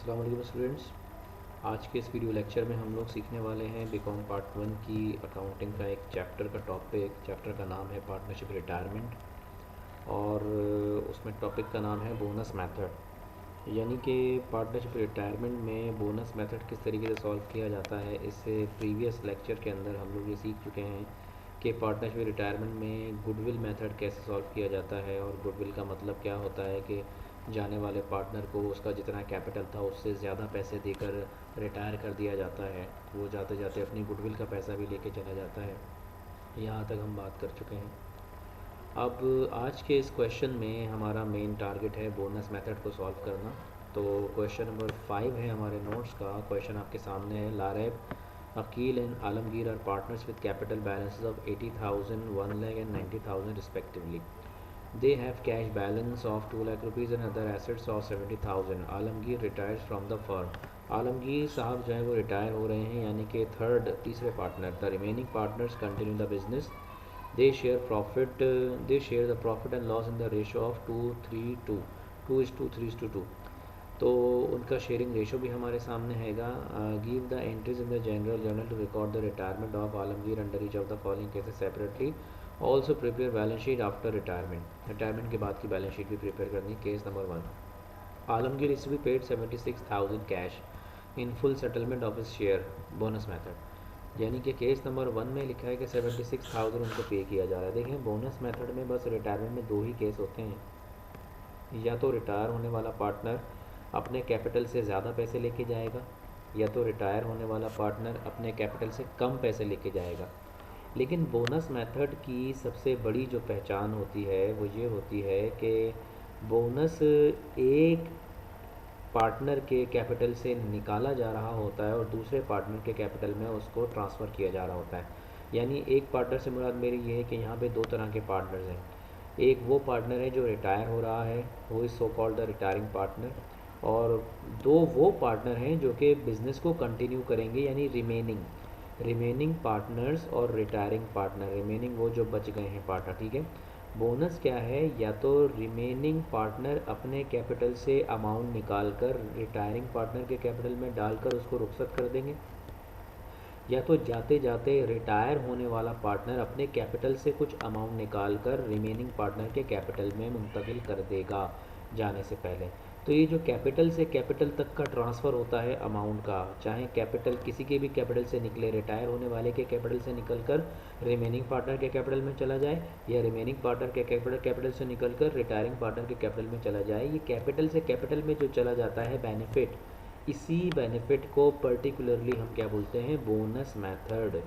अस्सलाम वालेकुम स्टूडेंट्स। आज के इस वीडियो लेक्चर में हम लोग सीखने वाले हैं बीकॉम पार्ट 1 की अकाउंटिंग का एक चैप्टर का टॉपिक। चैप्टर का नाम है पार्टनरशिप रिटायरमेंट और उसमें टॉपिक का नाम है बोनस मेथड। यानी कि पार्टनरशिप रिटायरमेंट में बोनस मेथड किस तरीके से सॉल्व किया जाता है। इससे प्रीवियस लेक्चर के अंदर हम लोग ये सीख चुके हैं कि पार्टनरशिप रिटायरमेंट में गुडविल मेथड कैसे सॉल्व किया जाता है। और गुडविल का मतलब क्या होता है कि जाने वाले पार्टनर को उसका जितना कैपिटल था उससे ज़्यादा पैसे देकर रिटायर कर दिया जाता है। वो जाते जाते अपनी गुडविल का पैसा भी लेके चला जाता है। यहाँ तक हम बात कर चुके हैं। अब आज के इस क्वेश्चन में हमारा मेन टारगेट है बोनस मेथड को सॉल्व करना। तो क्वेश्चन नंबर 5 है हमारे नोट्स का। क्वेश्चन आपके सामने है। Laraib, Aqeel and Alamgir are partners with capital balances of 80,000, 1 lakh and 90,000 respectively. They have cash balance of 2 lakh rupees and other assets of 70,000. Alamgir retires from the firm. Alamgir साहब जो है वो रिटायर हो रहे हैं, यानी कि तीसरे partner. The remaining partners continue the business. They share profit. They share the profit and loss in the ratio of 2:3:2. 2:3:2. तो उनका शेयरिंग रेशो भी हमारे सामने हैगा। Give the entries in the general journal to record the retirement of Alamgir under each of the following cases separately. Also prepare balance sheet after retirement. Retirement के बाद की balance sheet भी प्रिपेयर करनी। Case number 1, Alamgir is to be paid 76,000 cash in full settlement of his share. Bonus method, यानी कि case number 1 में लिखा है कि 76,000 उनको पे किया जा रहा है। देखें, बोनस मेथड में बस रिटायरमेंट में दो ही केस होते हैं। या तो रिटायर होने वाला पार्टनर अपने कैपिटल से ज़्यादा पैसे लेके जाएगा, या तो रिटायर होने वाला पार्टनर अपने कैपिटल से कम पैसे लेके जाएगा। लेकिन बोनस मेथड की सबसे बड़ी जो पहचान होती है वो ये होती है कि बोनस एक पार्टनर के कैपिटल से निकाला जा रहा होता है और दूसरे पार्टनर के कैपिटल में उसको ट्रांसफ़र किया जा रहा होता है। यानी एक पार्टनर से मुराद मेरी ये है कि यहाँ पे दो तरह के पार्टनर्स हैं। एक वो पार्टनर है जो रिटायर हो रहा है, वो is so called the retiring partner. और दो वो पार्टनर हैं जो कि बिज़नेस को कंटिन्यू करेंगे, यानी रिमेनिंग पार्टनर्स और रिटायरिंग पार्टनर। रिमेनिंग वो जो बच गए हैं पार्टनर, ठीक है। बोनस क्या है? या तो रिमेनिंग पार्टनर अपने कैपिटल से अमाउंट निकाल कर रिटायरिंग पार्टनर के कैपिटल में डालकर उसको रुखसत कर देंगे, या तो जाते जाते रिटायर होने वाला पार्टनर अपने कैपिटल से कुछ अमाउंट निकाल कर रिमेनिंग पार्टनर के कैपिटल में मुंतकिल कर देगा जाने से पहले। तो ये जो कैपिटल से कैपिटल तक का ट्रांसफ़र होता है अमाउंट का, चाहे कैपिटल किसी के भी कैपिटल से निकले, रिटायर होने वाले के कैपिटल से निकल कर रिमेनिंग पार्टनर के कैपिटल में चला जाए, या रिमेनिंग पार्टनर के कैपिटल से निकल कर रिटायरिंग पार्टनर के कैपिटल में चला जाए, ये कैपिटल से कैपिटल में जो चला जाता है बेनिफिट, इसी बेनिफिट को पर्टिकुलरली हम क्या बोलते हैं? Bonus method.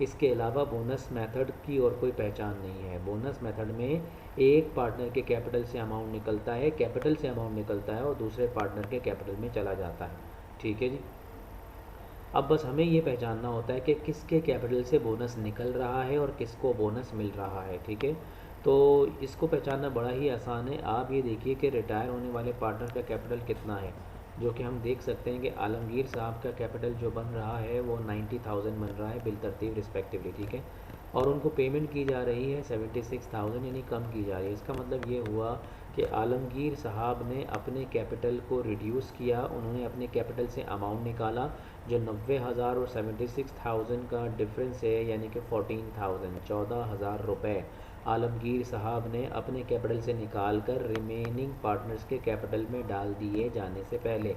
इसके अलावा बोनस मेथड की और कोई पहचान नहीं है। बोनस मेथड में एक पार्टनर के कैपिटल से अमाउंट निकलता है, कैपिटल से अमाउंट निकलता है और दूसरे पार्टनर के कैपिटल में चला जाता है। ठीक है जी। अब बस हमें ये पहचानना होता है कि किसके कैपिटल से बोनस निकल रहा है और किसको बोनस मिल रहा है। ठीक है, तो इसको पहचानना बड़ा ही आसान है। आप ये देखिए कि रिटायर होने वाले पार्टनर का कैपिटल कितना है, जो कि हम देख सकते हैं कि आलमगीर साहब का कैपिटल जो बन रहा है वो 90,000 बन रहा है बिल तरतीब रिस्पेक्टिवली। ठीक है, और उनको पेमेंट की जा रही है 76,000, यानी कम की जा रही है। इसका मतलब ये हुआ कि आलमगीर साहब ने अपने कैपिटल को रिड्यूस किया। उन्होंने अपने कैपिटल से अमाउंट निकाला जो 90,000 और 76,000 का डिफरेंस है, यानी कि 14,000 रुपये आलमगीर साहब ने अपने कैपिटल से निकाल कर रिमेनिंग पार्टनर्स के कैपिटल में डाल दिए जाने से पहले।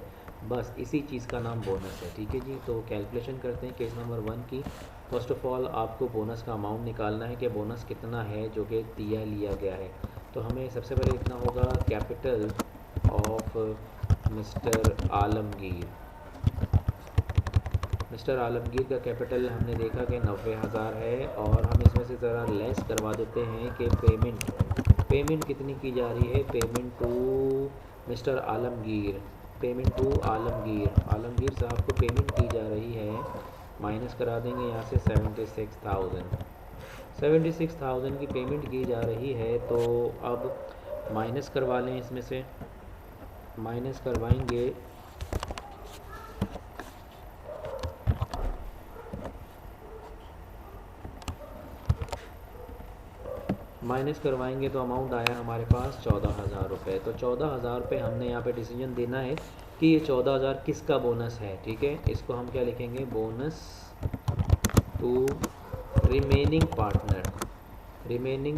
बस इसी चीज़ का नाम बोनस है। ठीक है जी, तो कैलकुलेशन करते हैं केस नंबर 1 की। फर्स्ट ऑफ ऑल आपको बोनस का अमाउंट निकालना है कि बोनस कितना है जो कि लिया गया है। तो हमें सबसे पहले लिखना होगा capital of mister Alamgir. Mister Alamgir का कैपिटल हमने देखा कि 90,000 है, और हम इसमें से ज़रा लेस करवा देते हैं कि पेमेंट कितनी की जा रही है? Payment to mister Alamgir, payment to Alamgir साहब को पेमेंट की जा रही है, माइनस करा देंगे यहाँ से 76,000 की पेमेंट की जा रही है। तो अब माइनस करवा लें, इसमें से माइनस करवाएंगे तो अमाउंट आया हमारे पास 14,000 रुपये। तो 14,000 रुपये हमने यहाँ पे डिसीजन देना है कि ये 14,000 किसका बोनस है, ठीक है। इसको हम क्या लिखेंगे, bonus to remaining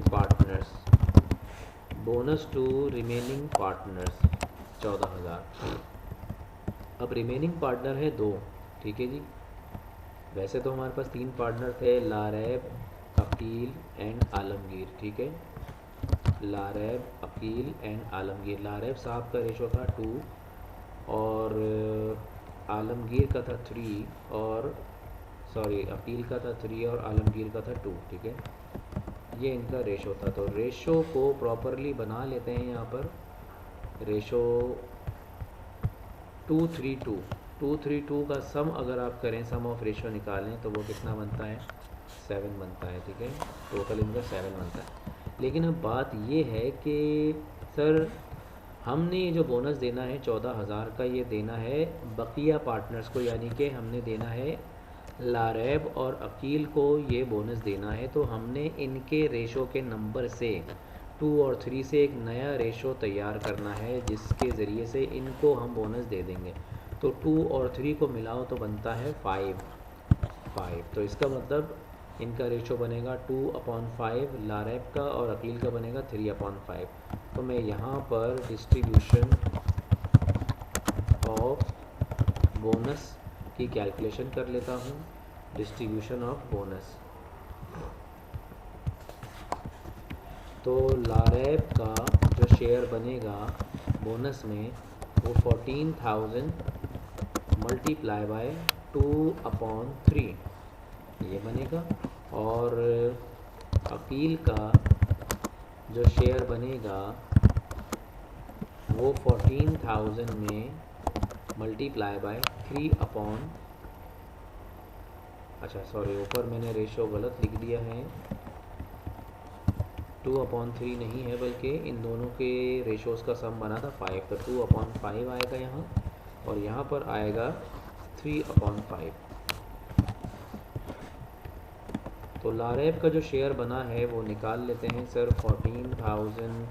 partners, bonus to remaining partners 14,000। अब रिमेनिंग पार्टनर है 2, ठीक है जी। वैसे तो हमारे पास 3 पार्टनर थे, लारैब, अकील एंड आलमगीर, ठीक है। लारैब, अकील एंड आलमगीर। लारैब साहब का रेशो था 2 और आलमगीर का था 3 और अकील का था 3 और आलमगीर का था 2, ठीक है। ये इनका रेशो था। तो रेशो को प्रॉपरली बना लेते हैं यहाँ पर। रेशो 232 का सम अगर आप करें, सम ऑफ रेशो निकालें तो वो कितना बनता है, 7 बनता है, ठीक है। टोटल इनका 7 बनता है। लेकिन अब बात ये है कि सर हमने ये जो बोनस देना है 14,000 का, ये देना है बकिया पार्टनर्स को, यानी कि हमने देना है लारैब और अकील को ये बोनस देना है। तो हमने इनके रेशो के नंबर से 2 और 3 से एक नया रेशो तैयार करना है, जिसके ज़रिए से इनको हम बोनस दे देंगे। तो 2 और 3 को मिलाओ तो बनता है 5। तो इसका मतलब इनका रेशो बनेगा 2/5 लारैब का और अकील का बनेगा 3/5। तो मैं यहाँ पर डिस्ट्रीब्यूशन ऑफ बोनस की कैलकुलेशन कर लेता हूँ। डिस्ट्रीब्यूशन ऑफ बोनस, तो लारैब का जो शेयर बनेगा बोनस में वो 14,000 मल्टीप्लाई बाय 2/3 ये बनेगा। और अकील का जो शेयर बनेगा वो 14,000 में मल्टीप्लाई बाय 3 ऊपर मैंने रेशो गलत लिख दिया है, 2/3 नहीं है, बल्कि इन दोनों के रेशोज़ का सम बना था 5। तो 2/5 आएगा यहाँ और यहाँ पर आएगा 3/5। तो लारैब का जो शेयर बना है वो निकाल लेते हैं sir. 14,000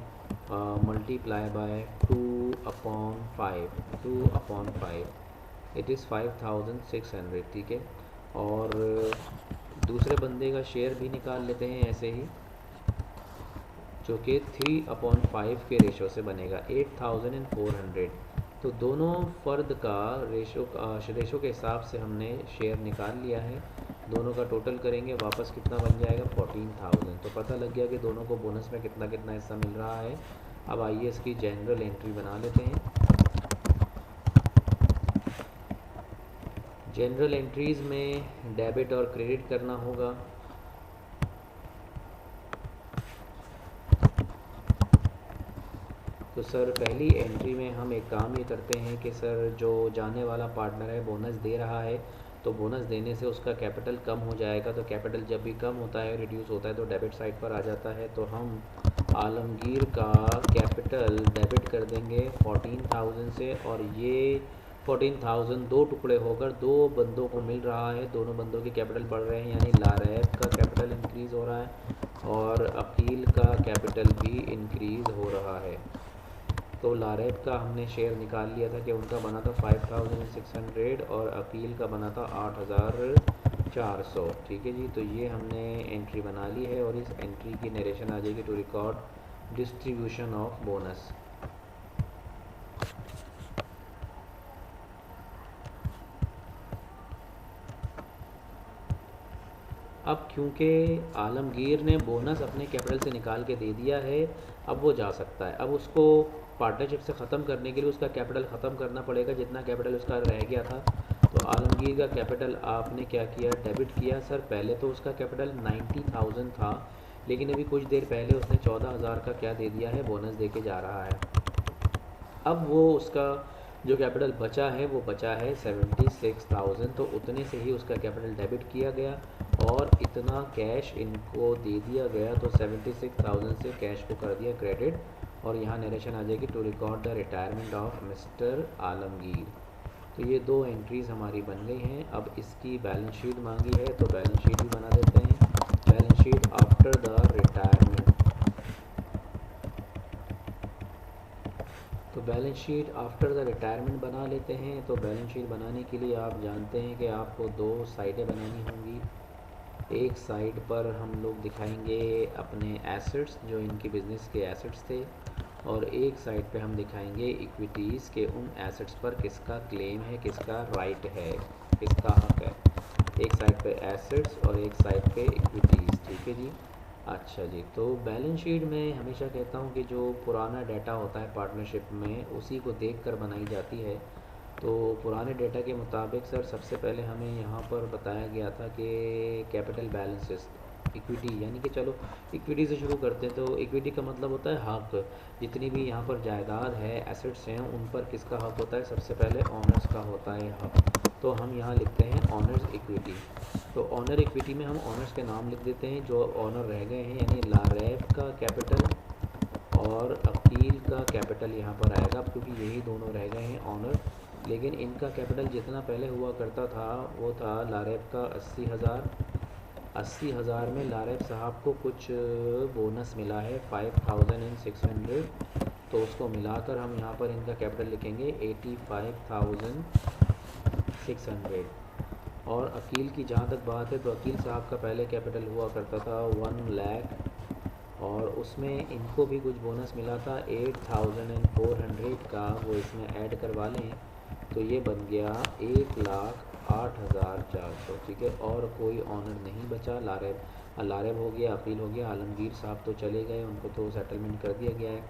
multiply by 2/5 it is 5,600, ठीक है। और दूसरे बंदे का शेयर भी निकाल लेते हैं ऐसे ही, जो कि 3/5 के रेशो से बनेगा 8,400। तो दोनों फ़र्द का रेशो के हिसाब से हमने शेयर निकाल लिया है। दोनों का टोटल करेंगे, वापस कितना बन जाएगा 14,000। तो पता लग गया कि दोनों को बोनस में कितना कितना हिस्सा मिल रहा है। अब आइए इसकी जनरल एंट्री बना लेते हैं। जनरल एंट्रीज़ में डेबिट और क्रेडिट करना होगा। तो सर पहली एंट्री में हम एक काम ये करते हैं कि सर जो जाने वाला पार्टनर है बोनस दे रहा है, तो बोनस देने से उसका कैपिटल कम हो जाएगा। तो कैपिटल जब भी कम होता है, रिड्यूस होता है, तो डेबिट साइड पर आ जाता है। तो हम आलमगीर का कैपिटल डेबिट कर देंगे 14,000 से, और ये 14,000 दो टुकड़े होकर 2 बंदों को मिल रहा है। दोनों बंदों के कैपिटल बढ़ रहे हैं, यानी लारैब का कैपिटल इंक्रीज़ हो रहा है और अकील का कैपिटल भी इंक्रीज़ हो रहा है। तो लारैब का हमने शेयर निकाल लिया था कि उनका बना था 5,600 और अकील का बना था 8,400, ठीक है जी। तो ये हमने एंट्री बना ली है और इस एंट्री की नरेशन आ जाएगी to record distribution of bonus. अब क्योंकि आलमगीर ने बोनस अपने कैपिटल से निकाल के दे दिया है, अब वो जा सकता है। अब उसको पार्टनरशिप से ख़त्म करने के लिए उसका कैपिटल ख़त्म करना पड़ेगा, जितना कैपिटल उसका रह गया था। तो आलमगीर का कैपिटल आपने क्या किया, डेबिट किया। सर पहले तो उसका कैपिटल 90,000 था, लेकिन अभी कुछ देर पहले उसने 14,000 का क्या दे दिया है, बोनस दे के जा रहा है। अब वो उसका जो कैपिटल बचा है वो बचा है 76,000। तो उतने से ही उसका कैपिटल डेबिट किया गया और इतना कैश इनको दे दिया गया। तो 76,000 से कैश को कर दिया क्रेडिट और यहाँ नरेशन आ जाएगी to record the retirement of mister Alamgir. तो ये 2 एंट्रीज़ हमारी बन गई हैं। अब इसकी बैलेंस शीट मांगी है, तो बैलेंस शीट भी बना देते हैं। Balance sheet after the retirement. तो balance sheet after the retirement बना लेते हैं। तो बैलेंस शीट बनाने के लिए आप जानते हैं कि आपको दो साइडें बनानी होंगी। एक साइड पर हम लोग दिखाएंगे अपने एसेट्स जो इनके बिज़नेस के एसेट्स थे, और एक साइड पे हम दिखाएंगे इक्विटीज़ के उन एसेट्स पर किसका क्लेम है, किसका राइट है, किसका हक है। एक साइड पे एसेट्स और एक साइड पे इक्विटीज़, ठीक है जी। अच्छा जी, तो बैलेंस शीट में हमेशा कहता हूँ कि जो पुराना डाटा होता है पार्टनरशिप में उसी को देखकर बनाई जाती है। तो पुराने डेटा के मुताबिक सर सबसे पहले हमें यहाँ पर बताया गया था कि कैपिटल बैलेंसेस इक्विटी, यानी कि चलो इक्विटी से शुरू करते हैं। तो इक्विटी का मतलब होता है हक। जितनी भी यहाँ पर जायदाद है, एसेट्स हैं, उन पर किसका हक होता है? सबसे पहले ऑनर्स का होता है हक। तो हम यहाँ लिखते हैं ऑनर्स इक्विटी। तो ऑनर इक्विटी में हम ऑनर्स के नाम लिख देते हैं जो ऑनर रह गए हैं, यानी लारेब का कैपिटल और अकील का कैपिटल यहाँ पर आएगा, क्योंकि यही दोनों रह गए हैं ऑनर। लेकिन इनका कैपिटल जितना पहले हुआ करता था वो था लारेब का 80,000। 80,000 में लारेब साहब को कुछ बोनस मिला है 5,600, तो उसको मिलाकर हम यहाँ पर इनका कैपिटल लिखेंगे 85,600। और अकील की जहाँ तक बात है तो अकील साहब का पहले कैपिटल हुआ करता था 1 लाख, और उसमें इनको भी कुछ बोनस मिला था 8,400 का, वो इसमें ऐड करवा लें तो ये बन गया 1,08,400, ठीक है। और कोई ऑनर नहीं बचा। लारेब हो गया, अकील हो गया, आलमगीर साहब तो चले गए, उनको तो सेटलमेंट कर दिया गया है।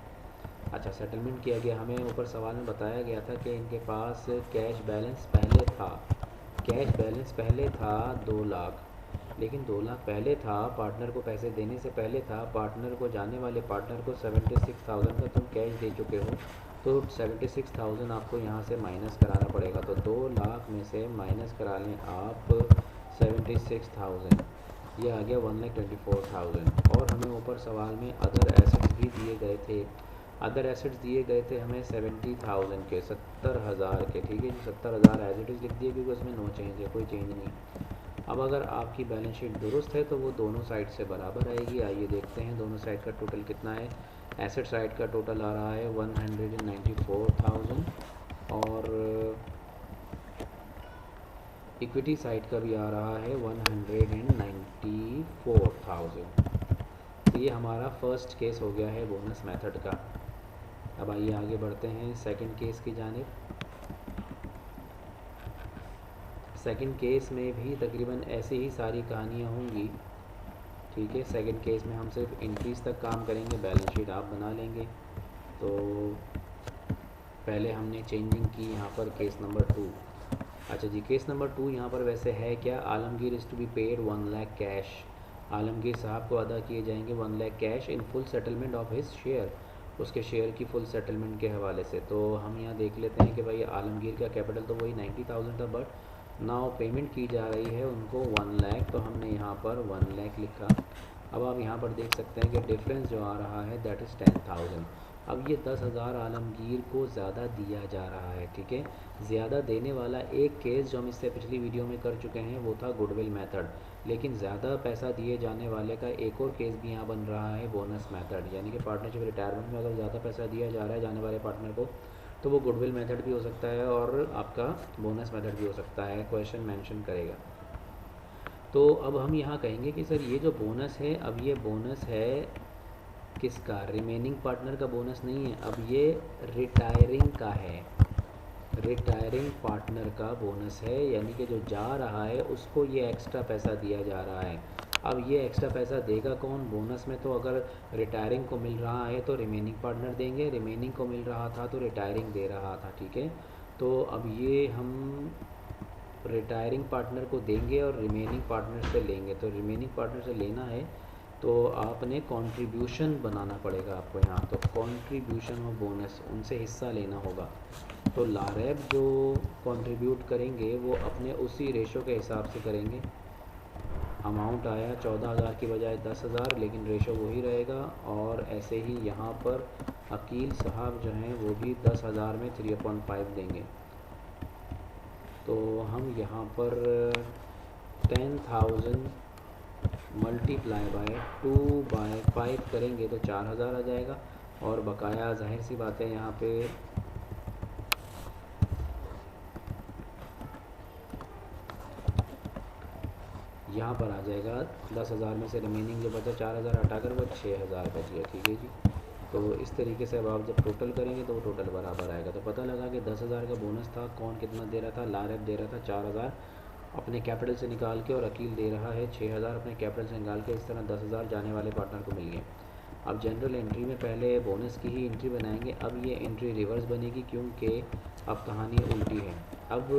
अच्छा, सेटलमेंट किया गया। हमें ऊपर सवाल में बताया गया था कि इनके पास कैश बैलेंस पहले था, कैश बैलेंस पहले था 2 लाख, लेकिन 2 लाख पहले था, पार्टनर को पैसे देने से पहले था। पार्टनर को, जाने वाले पार्टनर को 76,000 का तुम कैश दे चुके हो, तो 76,000 आपको यहाँ से माइनस कराना पड़ेगा। तो 2 लाख में से माइनस करा लें आप 76,000, ये आ गया 1,24,000। और हमें ऊपर सवाल में अदर एसेट्स भी दिए गए थे। अदर एसेट्स दिए गए थे हमें 70,000 के, 70,000 के, ठीक है जी। 70,000 एज इट इज़ लिख दिए क्योंकि उसमें नो चेंज है, कोई चेंज नहीं। अब अगर आपकी बैलेंस शीट दुरुस्त है तो वो दोनों साइड से बराबर आएगी। आइए देखते हैं दोनों साइड का टोटल कितना है। एसेट साइड का टोटल आ रहा है 194,000, और इक्विटी साइड का भी आ रहा है 194,000। तो ये हमारा फर्स्ट केस हो गया है बोनस मेथड का। अब आइए आगे बढ़ते हैं सेकंड केस की जानिब। सेकंड केस में भी तकरीबन ऐसी ही सारी कहानियाँ होंगी, ठीक है। सेकंड केस में हम सिर्फ इंक्रीज़ तक काम करेंगे, बैलेंस शीट आप बना लेंगे। तो पहले हमने चेंजिंग की यहाँ पर केस नंबर 2। अच्छा जी, केस नंबर 2 यहाँ पर वैसे है क्या? Alamgir is to be paid 1 lakh cash. Alamgir साहब को अदा किए जाएंगे 1 lakh cash in full settlement of his share, उसके शेयर की फुल सेटलमेंट के हवाले से। तो हम यहाँ देख लेते हैं कि भाई आलमगीर का कैपिटल तो वही 90,000 था, बट नाउ पेमेंट की जा रही है उनको 1 लाख, तो हमने यहाँ पर 1 लाख लिखा। अब आप यहाँ पर देख सकते हैं कि डिफरेंस जो आ रहा है दैट इज़ 10,000। अब ये 10,000 आलमगीर को ज़्यादा दिया जा रहा है, ठीक है। ज़्यादा देने वाला एक केस जो हम इससे पिछली वीडियो में कर चुके हैं वो था गुडविल मेथड, लेकिन ज़्यादा पैसा दिए जाने वाले का एक और केस भी यहाँ बन रहा है बोनस मेथड, यानी कि पार्टनरशिप रिटायरमेंट में अगर ज़्यादा पैसा दिया जा रहा है जाने वाले पार्टनर को तो वो गुडविल मेथड भी हो सकता है और आपका बोनस मेथड भी हो सकता है, क्वेश्चन मेंशन करेगा। तो अब हम यहाँ कहेंगे कि सर ये जो बोनस है, अब ये बोनस है किसका? रिमेनिंग पार्टनर का बोनस नहीं है, अब ये रिटायरिंग का है, रिटायरिंग पार्टनर का बोनस है, यानी कि जो जा रहा है उसको ये एक्स्ट्रा पैसा दिया जा रहा है। अब ये एक्स्ट्रा पैसा देगा कौन? बोनस में तो अगर रिटायरिंग को मिल रहा है तो रिमेनिंग पार्टनर देंगे, रिमेनिंग को मिल रहा था तो रिटायरिंग दे रहा था, ठीक है। तो अब ये हम रिटायरिंग पार्टनर को देंगे और रिमेनिंग पार्टनर से लेंगे। तो रिमेनिंग पार्टनर से लेना है तो आपने कंट्रीब्यूशन बनाना पड़ेगा आपको यहाँ, तो कंट्रीब्यूशन और बोनस उनसे हिस्सा लेना होगा। तो लारेब जो कंट्रीब्यूट करेंगे वो अपने उसी रेशो के हिसाब से करेंगे। अमाउंट आया 14,000 की बजाय 10,000, लेकिन रेशो वही रहेगा। और ऐसे ही यहाँ पर अकील साहब जो हैं वो भी 10,000 में 3/5 देंगे। तो हम यहाँ पर 10,000 मल्टीप्लाई बाय 2/5 करेंगे तो 4,000 आ जाएगा। और बकाया जाहिर सी बात है यहाँ पे यहाँ पर आ जाएगा 10,000 में से रिमेनिंग जो बचा 4,000 हटाकर वो 6,000 बच गया। ठीक है जी। तो इस तरीके से अब आप जब टोटल करेंगे तो वो टोटल बराबर आएगा। तो पता लगा कि 10,000 का बोनस था, कौन कितना दे रहा था, लारेब दे रहा था 4,000 अपने कैपिटल से निकाल के, और अकील दे रहा है 6,000 अपने कैपिटल से निकाल के। इस तरह 10,000 जाने वाले पार्टनर को मिल गए। अब जनरल एंट्री में पहले बोनस की ही एंट्री बनाएंगे, अब ये एंट्री रिवर्स बनेगी क्योंकि अब कहानी उल्टी है। अब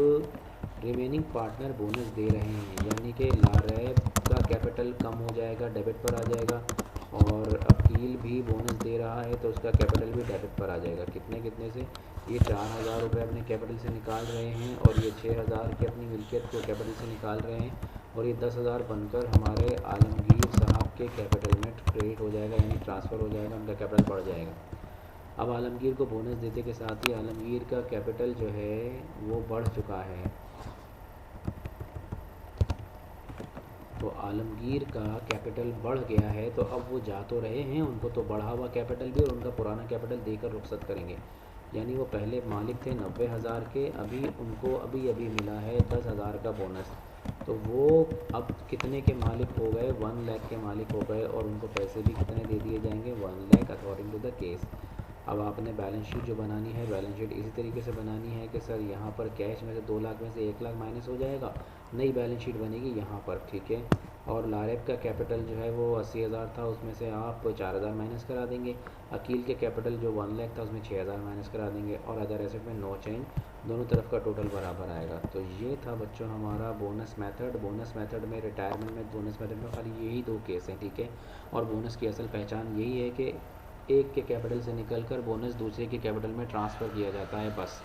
रिमेनिंग पार्टनर बोनस दे रहे हैं, यानी कि लारेब का कैपिटल कम हो जाएगा, डेबिट पर आ जाएगा, और अकील भी बोनस दे रहा है तो उसका कैपिटल भी डेबिट पर आ जाएगा। कितने कितने से, ये 4,000 रुपये अपने कैपिटल से निकाल रहे हैं और ये 6,000 की अपनी मिल्कियत को कैपिटल से निकाल रहे हैं, और ये 10,000 बनकर हमारे आलमगीर साहब के कैपिटल में क्रेडिट हो जाएगा, यानी ट्रांसफ़र हो जाएगा, उनका कैपिटल बढ़ जाएगा। अब आलमगीर को बोनस देते के साथ ही आलमगीर का कैपिटल जो है वो बढ़ चुका है। तो आलमगीर का कैपिटल बढ़ गया है, तो अब वो जा तो रहे हैं, उनको तो बढ़ा हुआ कैपिटल भी और उनका पुराना कैपिटल देकर रुखसत करेंगे। यानी वो पहले मालिक थे 90,000 के, अभी उनको अभी अभी मिला है 10,000 का बोनस, तो वो अब कितने के मालिक हो गए, 1 लाख के मालिक हो गए, और उनको पैसे भी कितने दे दिए जाएंगे, 1 lakh according to the case. अब आपने बैलेंस शीट जो बनानी है, बैलेंस शीट इसी तरीके से बनानी है कि सर यहाँ पर कैश में से 2 लाख में से 1 लाख माइनस हो जाएगा, नई बैलेंस शीट बनेगी यहाँ पर। ठीक है। और लारेब का कैपिटल जो है वो 80,000 था, उसमें से आप 4,000 माइनस करा देंगे। अकील के कैपिटल जो 1 लाख था उसमें 6,000 माइनस करा देंगे, और अदर एसेट में नो चेंज, दोनों तरफ का टोटल बराबर आएगा। तो ये था बच्चों हमारा बोनस मेथड। बोनस मेथड में, रिटायरमेंट में, बोनस मेथड में खाली यही 2 केस हैं। ठीक है। और बोनस की असल पहचान यही है कि एक के कैपिटल से निकलकर बोनस दूसरे के कैपिटल में ट्रांसफ़र किया जाता है, बस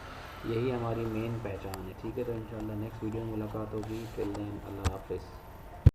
यही हमारी मेन पहचान है। ठीक है। तो इंशाल्लाह नेक्स्ट वीडियो में मुलाकात होगी। टिल देन अल्लाह हाफ़िज़।